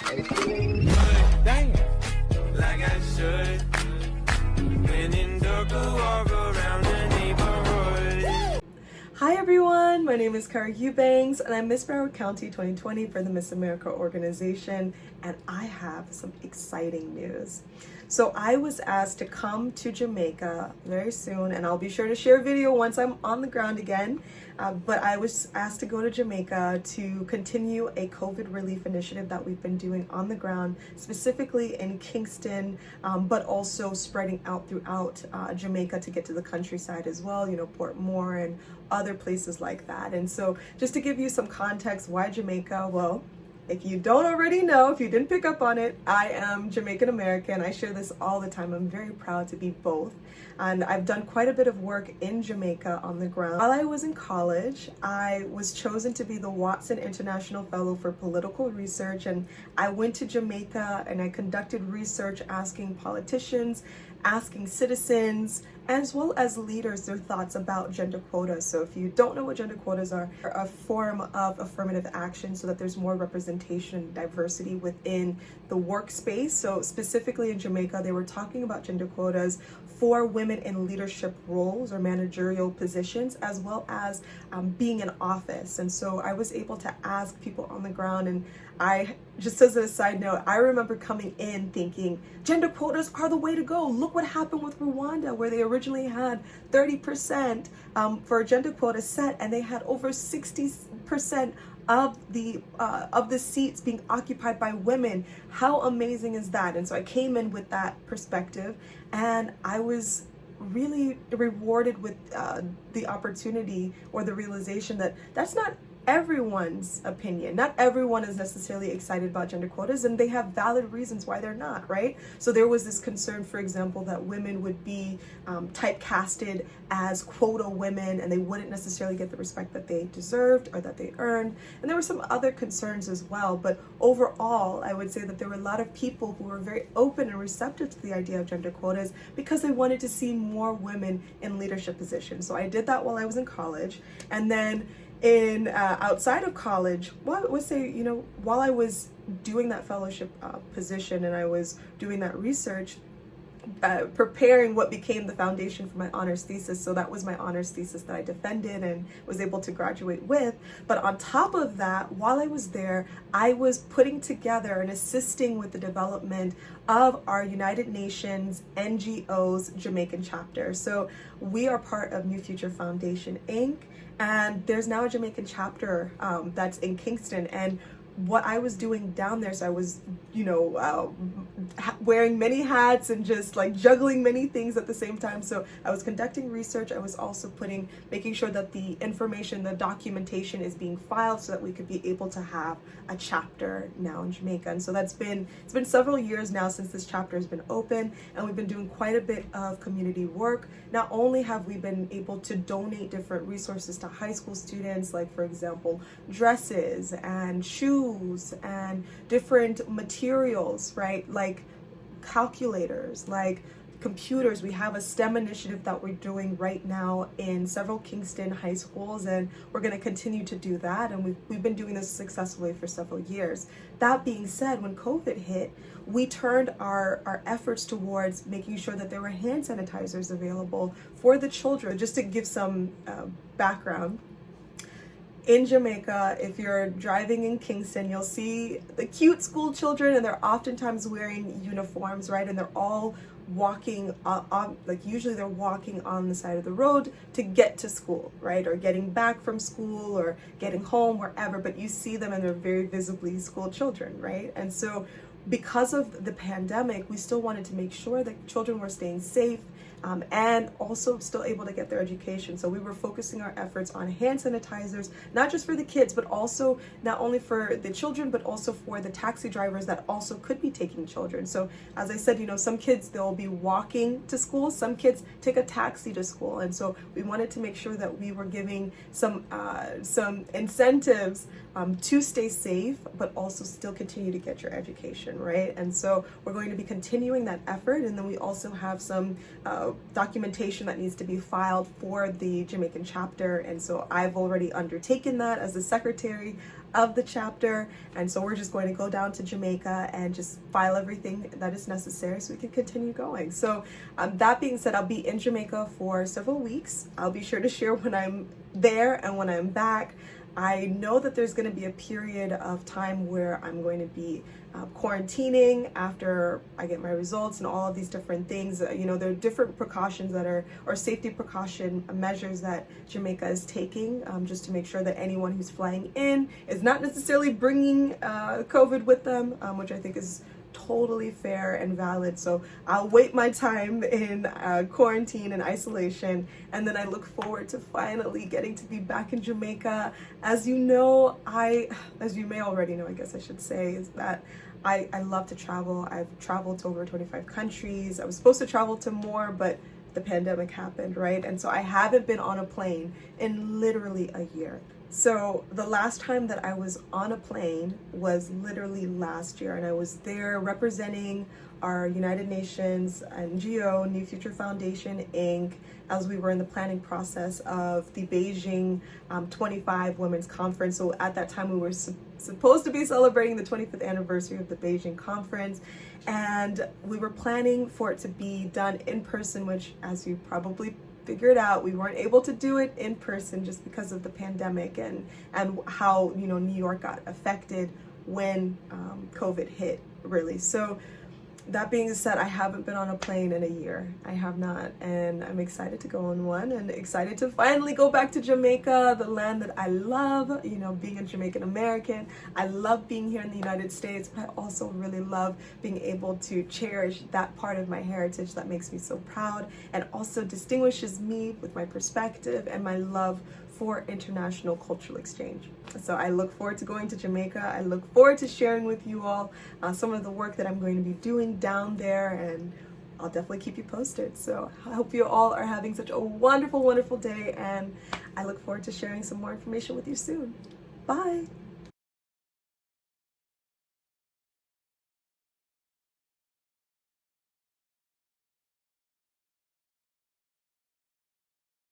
Damn. Like I should. When in dark, walk around the neighborhood. Hi everyone, my name is Cairo Eubanks and I'm Miss Broward County 2020 for the Miss America organization, and I have some exciting news. So I was asked to come to Jamaica very soon, and I'll be sure to share a video once I'm on the ground again, but I was asked to go to Jamaica to continue a COVID relief initiative that we've been doing on the ground, specifically in Kingston, but also spreading out throughout Jamaica to get to the countryside as well, you know, Port Moore and other places like that. And so just to give you some context, why Jamaica? Well, if you don't already know, if you didn't pick up on it, I am Jamaican American. I share this all the time. I'm very proud to be both. And I've done quite a bit of work in Jamaica on the ground. While I was in college, I was chosen to be the Watson International Fellow for Political Research. And I went to Jamaica and I conducted research asking politicians, asking citizens, as well as leaders their thoughts about gender quotas. So if you don't know what gender quotas are, a form of affirmative action so that there's more representation and diversity within the workspace. So specifically in Jamaica, they were talking about gender quotas for women in leadership roles or managerial positions, as well as being in office. And so I was able to ask people on the ground, and I, just as a side note, I remember coming in thinking gender quotas are the way to go. Look what happened with Rwanda, where they originally had 30% for a gender quota set, and they had over 60% of the seats being occupied by women. How amazing is that? And so I came in with that perspective, and I was really rewarded with the opportunity or the realization that that's not everyone's opinion. Not everyone is necessarily excited about gender quotas, and they have valid reasons why they're not, right? So there was this concern, for example, that women would be typecasted as quota women and they wouldn't necessarily get the respect that they deserved or that they earned. And there were some other concerns as well. But overall, I would say that there were a lot of people who were very open and receptive to the idea of gender quotas because they wanted to see more women in leadership positions. So I did that while I was in college. And then in outside of college, well, I would say, you know, while I was doing that fellowship position and I was doing that research, preparing what became the foundation for my honors thesis. So that was my honors thesis that I defended and was able to graduate with. But on top of that, while I was there, I was putting together and assisting with the development of our United Nations NGO's Jamaican chapter. So we are part of New Future Foundation, Inc., and there's now a Jamaican chapter that's in Kingston. And what I was doing down there, so I was, you know, wearing many hats and just like juggling many things at the same time. So I was conducting research. I was also making sure that the information, the documentation is being filed so that we could be able to have a chapter now in Jamaica. And so it's been several years now since this chapter has been open, and we've been doing quite a bit of community work. Not only have we been able to donate different resources to high school students, like for example, dresses and shoes and different materials, right? Like calculators, like computers. We have a STEM initiative that we're doing right now in several Kingston high schools, and we're going to continue to do that. And we've been doing this successfully for several years. That being said, when COVID hit, we turned our efforts towards making sure that there were hand sanitizers available for the children. Just to give some background, in Jamaica, if you're driving in Kingston, you'll see the cute school children, and they're oftentimes wearing uniforms, right? And they're all walking like usually they're walking on the side of the road to get to school, right? Or getting back from school or getting home, wherever, but you see them and they're very visibly school children, right? And so because of the pandemic, we still wanted to make sure that children were staying safe, and also still able to get their education. So we were focusing our efforts on hand sanitizers, not just for the kids, but also not only for the children, but also for the taxi drivers that also could be taking children. So as I said, you know, some kids, they'll be walking to school, some kids take a taxi to school. And so we wanted to make sure that we were giving some incentives to stay safe, but also still continue to get your education, right? And so we're going to be continuing that effort. And then we also have some documentation that needs to be filed for the Jamaican chapter. And so I've already undertaken that as the secretary of the chapter. And so we're just going to go down to Jamaica and just file everything that is necessary so we can continue going. So that being said, I'll be in Jamaica for several weeks. I'll be sure to share when I'm there and when I'm back. I know that there's going to be a period of time where I'm going to be quarantining after I get my results and all of these different things. You know, there are different precautions that are, or safety precaution measures that Jamaica is taking just to make sure that anyone who's flying in is not necessarily bringing COVID with them, which I think is totally fair and valid. So I'll wait my time in quarantine and isolation, and then I look forward to finally getting to be back in Jamaica. As you know, as you may already know, I guess I should say, is that I love to travel. I've traveled to over 25 countries. I was supposed to travel to more, but the pandemic happened, right? And so I haven't been on a plane in literally a year. So the last time that I was on a plane was literally last year, and I was there representing our United Nations NGO, New Future Foundation, Inc., as we were in the planning process of the Beijing 25 Women's Conference. So at that time, we were supposed to be celebrating the 25th anniversary of the Beijing Conference, and we were planning for it to be done in person, which, as you probably figured out, we weren't able to do it in person just because of the pandemic and how, you know, New York got affected when COVID hit, really. So that being said, I haven't been on a plane in a year. I have not, and I'm excited to go on one and excited to finally go back to Jamaica, the land that I love, you know, being a Jamaican American. I love being here in the United States, but I also really love being able to cherish that part of my heritage that makes me so proud and also distinguishes me with my perspective and my love for international cultural exchange. So I look forward to going to Jamaica. I look forward to sharing with you all some of the work that I'm going to be doing down there, and I'll definitely keep you posted. So I hope you all are having such a wonderful, wonderful day, and I look forward to sharing some more information with you soon. Bye.